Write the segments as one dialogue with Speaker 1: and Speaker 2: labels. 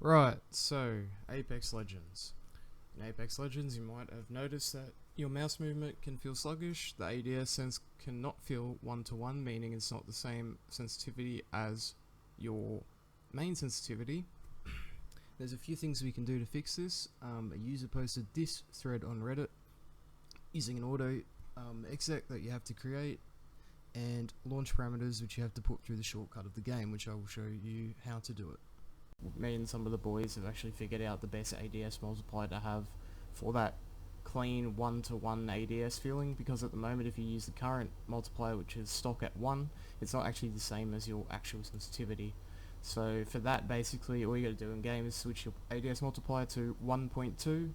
Speaker 1: Right, so Apex Legends. In Apex Legends, you might have noticed that your mouse movement can feel sluggish. The ADS sense cannot feel one-to-one, meaning it's not the same sensitivity as your main sensitivity. There's a few things we can do to fix this. A user posted this thread on Reddit using an auto exec that you have to create, and launch parameters which you have to put through the shortcut of the game, which I will show you how to do it. Me and some of the boys have actually figured out the best ADS multiplier to have for that clean one-to-one ADS feeling, because at the moment if you use the current multiplier, which is stock at 1, it's not actually the same as your actual sensitivity. So for that, basically all you gotta do in game is switch your ADS multiplier to 1.2,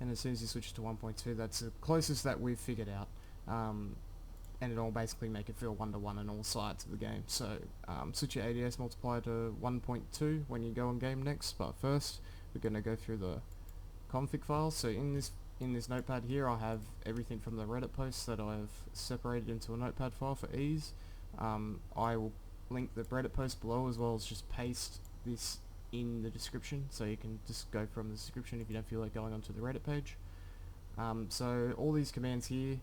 Speaker 1: and as soon as you switch to 1.2, that's the closest that we've figured out. And it'll basically make it feel one-to-one on all sides of the game. So switch your ADS multiplier to 1.2 when you go in game next, but first we're going to go through the config files. So in this notepad here, I have everything from the Reddit posts that I've separated into a notepad file for ease. I will link the Reddit post below, as well as just paste this in the description, so you can just go from the description if you don't feel like going onto the Reddit page. So all these commands here,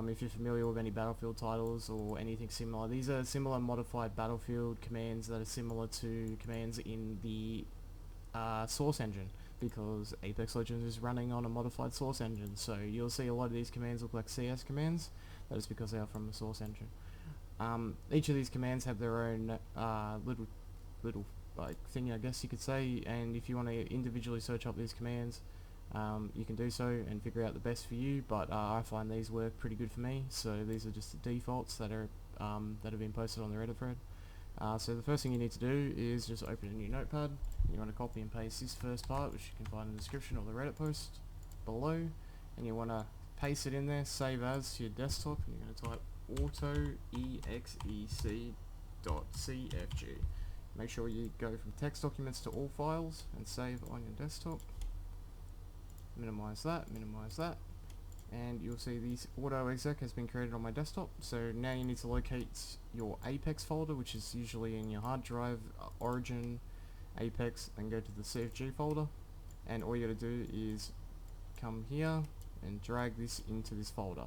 Speaker 1: if you're familiar with any Battlefield titles or anything similar, these are similar modified Battlefield commands that are similar to commands in the source engine, because Apex Legends is running on a modified source engine. So you'll see a lot of these commands look like CS commands. That is because they are from the source engine. Each of these commands have their own little like thing, I guess you could say, and if you want to individually search up these commands, you can do so and figure out the best for you, but I find these work pretty good for me. So these are just the defaults that are that have been posted on the Reddit thread. So the first thing you need to do is just open a new notepad. You want to copy and paste this first part, which you can find in the description of the Reddit post below, and you want to paste it in there, save as to your desktop, and you're going to type autoexec.cfg. Make sure you go from text documents to all files and save on your desktop. Minimize that, and you'll see this autoexec has been created on my desktop. So now you need to locate your Apex folder, which is usually in your hard drive, Origin, Apex, and go to the CFG folder, and all you gotta do is come here and drag this into this folder,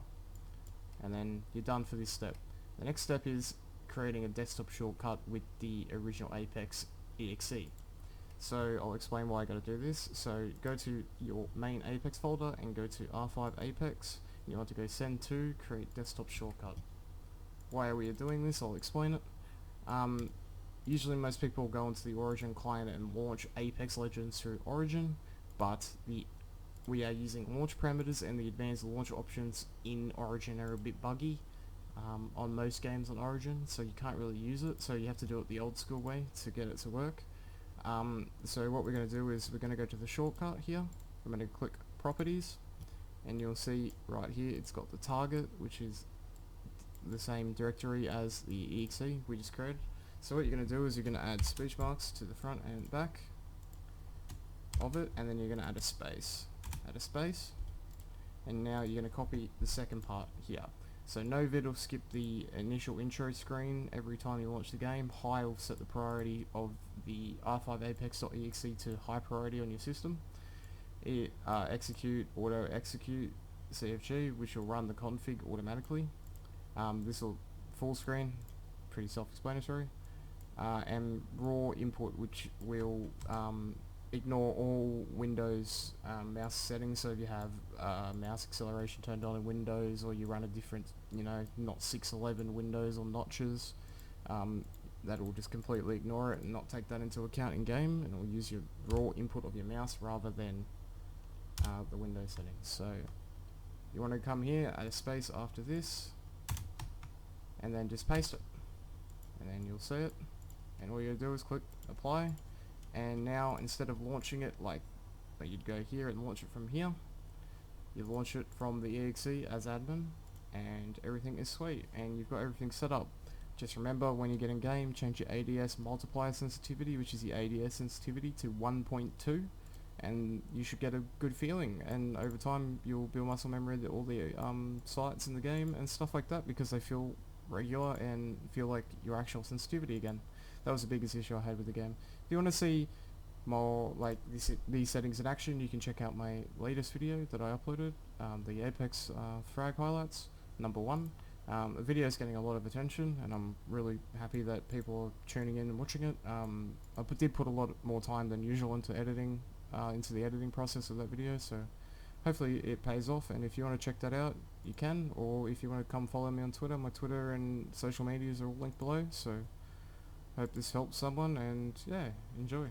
Speaker 1: and then you're done for this step. The next step is creating a desktop shortcut with the original Apex exe. So I'll explain why I gotta do this. So go to your main Apex folder and go to R5 Apex. You want to go send to create desktop shortcut. Why are we doing this? I'll explain it. Usually most people go into the Origin client and launch Apex Legends through Origin, but we are using launch parameters, and the advanced launch options in Origin are a bit buggy on most games on Origin, so you can't really use it. So you have to do it the old school way to get it to work. So what we're going to do is we're going to go to the shortcut here. I'm going to click properties, and you'll see right here it's got the target, which is the same directory as the exe we just created. So what you're going to do is you're going to add speech marks to the front and back of it, and then you're going to add a space, and now you're going to copy the second part here. So novid will skip the initial intro screen every time you launch the game. High will set the priority of the R5 Apex.exe to high priority on your system. Execute auto execute CFG, which will run the config automatically. This will full screen, pretty self-explanatory. And raw input, which will ignore all Windows mouse settings. So if you have mouse acceleration turned on in Windows, or you run a different, not 611 Windows or notches, that will just completely ignore it and not take that into account in game, and it will use your raw input of your mouse rather than the Windows settings. So you want to come here, add a space after this, and then just paste it, and then you'll see it, and all you do is click apply. And now instead of launching it like you'd go here and launch it from here, you launch it from the exe as admin, and everything is sweet, and you've got everything set up. Just remember, when you get in game, change your ADS multiplier sensitivity, which is the ADS sensitivity, to 1.2, and you should get a good feeling, and over time you'll build muscle memory to all the sites in the game and stuff like that, because they feel regular and feel like your actual sensitivity again. That was the biggest issue I had with the game. If you want to see more like these settings in action, you can check out my latest video that I uploaded, the Apex frag highlights, number 1. The video is getting a lot of attention, and I'm really happy that people are tuning in and watching it. I did put a lot more time than usual into editing, into the editing process of that video, so hopefully it pays off. And if you want to check that out, you can, or if you want to come follow me on Twitter, my Twitter and social medias are all linked below. So hope this helps someone, and yeah, enjoy.